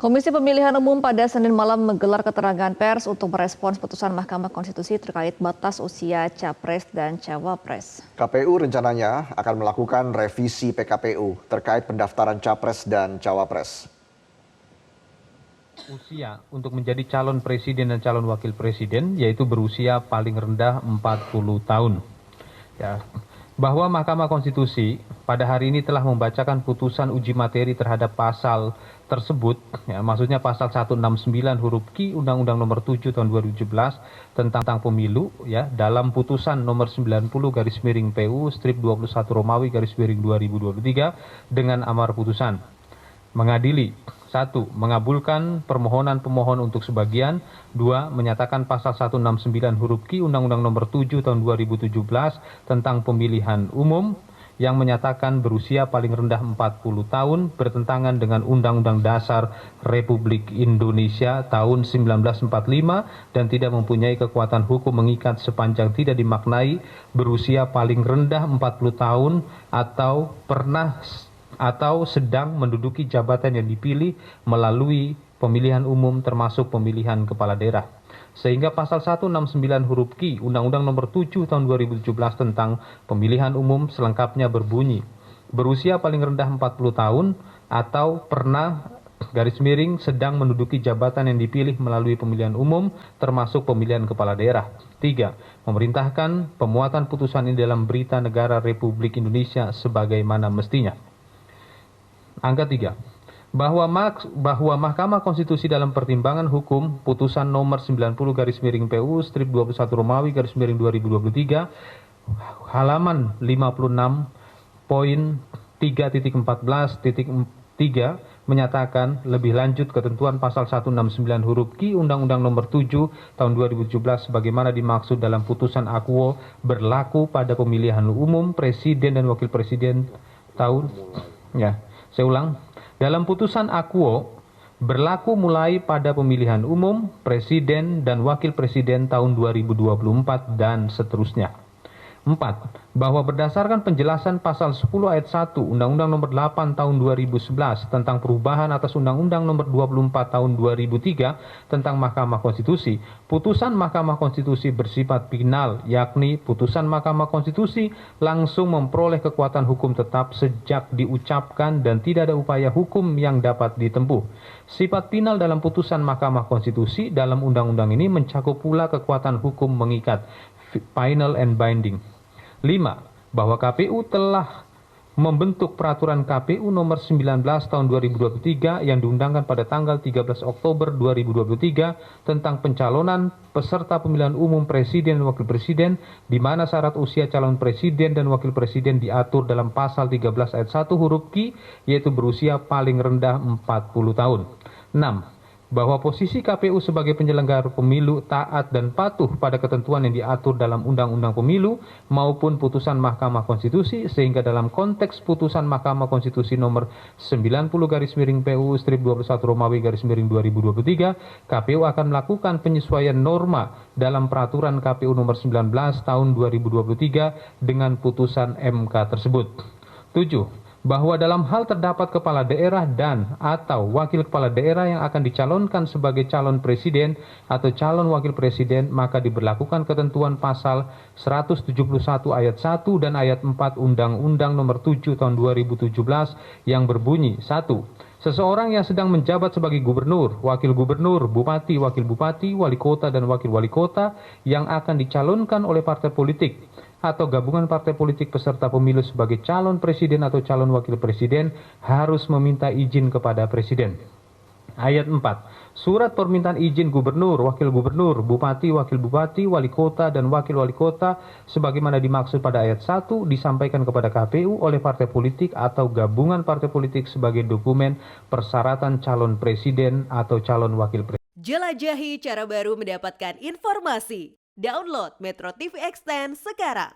Komisi Pemilihan Umum pada Senin malam menggelar keterangan pers untuk merespons putusan Mahkamah Konstitusi terkait batas usia Capres dan Cawapres. KPU rencananya akan melakukan revisi PKPU terkait pendaftaran Capres dan Cawapres. Usia untuk menjadi calon presiden dan calon wakil presiden yaitu berusia paling rendah 40 tahun. Ya. Bahwa Mahkamah Konstitusi pada hari ini telah membacakan putusan uji materi terhadap pasal tersebut, ya, maksudnya pasal 169 huruf Q Undang-Undang Nomor 7 Tahun 2017 tentang pemilu, ya, dalam putusan nomor 90 garis miring PU strip 21 Romawi garis miring 2023 dengan amar putusan mengadili: 1. Mengabulkan permohonan pemohon untuk sebagian. 2. Menyatakan pasal 169 huruf Q Undang-Undang Nomor 7 Tahun 2017 tentang pemilihan umum yang menyatakan berusia paling rendah 40 tahun bertentangan dengan Undang-Undang Dasar Republik Indonesia tahun 1945 dan tidak mempunyai kekuatan hukum mengikat sepanjang tidak dimaknai berusia paling rendah 40 tahun atau pernah atau sedang menduduki jabatan yang dipilih melalui pemilihan umum termasuk pemilihan kepala daerah. Sehingga pasal 169 huruf Q Undang-Undang Nomor 7 Tahun 2017 tentang pemilihan umum selengkapnya berbunyi: berusia paling rendah 40 tahun atau pernah garis miring sedang menduduki jabatan yang dipilih melalui pemilihan umum termasuk pemilihan kepala daerah. 3. Memerintahkan pemuatan putusan ini dalam Berita Negara Republik Indonesia sebagaimana mestinya. Angka 3. Bahwa Mahkamah Konstitusi dalam pertimbangan hukum putusan nomor 90 garis miring PU strip 21 Romawi garis miring 2023 halaman 56.3.14.3 menyatakan lebih lanjut ketentuan pasal 169 huruf Q Undang-Undang Nomor 7 Tahun 2017 sebagaimana dimaksud dalam putusan akuo berlaku pada pemilihan umum presiden dan wakil presiden tahun Saya ulang, dalam putusan akuo berlaku mulai pada pemilihan umum, presiden dan wakil presiden tahun 2024 dan seterusnya. 4. Bahwa berdasarkan penjelasan pasal 10 ayat 1 Undang-Undang Nomor 8 Tahun 2011 tentang perubahan atas Undang-Undang Nomor 24 Tahun 2003 tentang Mahkamah Konstitusi, putusan Mahkamah Konstitusi bersifat final, yakni putusan Mahkamah Konstitusi langsung memperoleh kekuatan hukum tetap sejak diucapkan dan tidak ada upaya hukum yang dapat ditempuh. Sifat final dalam putusan Mahkamah Konstitusi dalam undang-undang ini mencakup pula kekuatan hukum mengikat, final and binding. 5. Bahwa KPU telah membentuk peraturan KPU nomor 19 tahun 2023 yang diundangkan pada tanggal 13 Oktober 2023 tentang pencalonan peserta pemilihan umum presiden dan wakil presiden di mana syarat usia calon presiden dan wakil presiden diatur dalam pasal 13 ayat 1 huruf Q yaitu berusia paling rendah 40 tahun. 6. Bahwa posisi KPU sebagai penyelenggara pemilu taat dan patuh pada ketentuan yang diatur dalam Undang-Undang Pemilu maupun putusan Mahkamah Konstitusi sehingga dalam konteks putusan Mahkamah Konstitusi nomor 90 garis miring PU strip 21 Romawi garis miring 2023 KPU akan melakukan penyesuaian norma dalam peraturan KPU nomor 19 tahun 2023 dengan putusan MK tersebut. 7. Bahwa dalam hal terdapat kepala daerah dan atau wakil kepala daerah yang akan dicalonkan sebagai calon presiden atau calon wakil presiden maka diberlakukan ketentuan pasal 171 ayat 1 dan ayat 4 Undang-Undang Nomor 7 Tahun 2017 yang berbunyi: 1. Seseorang yang sedang menjabat sebagai gubernur, wakil gubernur, bupati, wakil bupati, wali kota dan wakil wali kota yang akan dicalonkan oleh partai politik atau gabungan partai politik peserta pemilu sebagai calon presiden atau calon wakil presiden harus meminta izin kepada presiden. Ayat 4. Surat permintaan izin gubernur, wakil gubernur, bupati, wakil bupati, wali kota, dan wakil wali kota sebagaimana dimaksud pada ayat 1 disampaikan kepada KPU oleh partai politik atau gabungan partai politik sebagai dokumen persyaratan calon presiden atau calon wakil presiden. Jelajahi cara baru mendapatkan informasi. Download Metro TV Extend sekarang.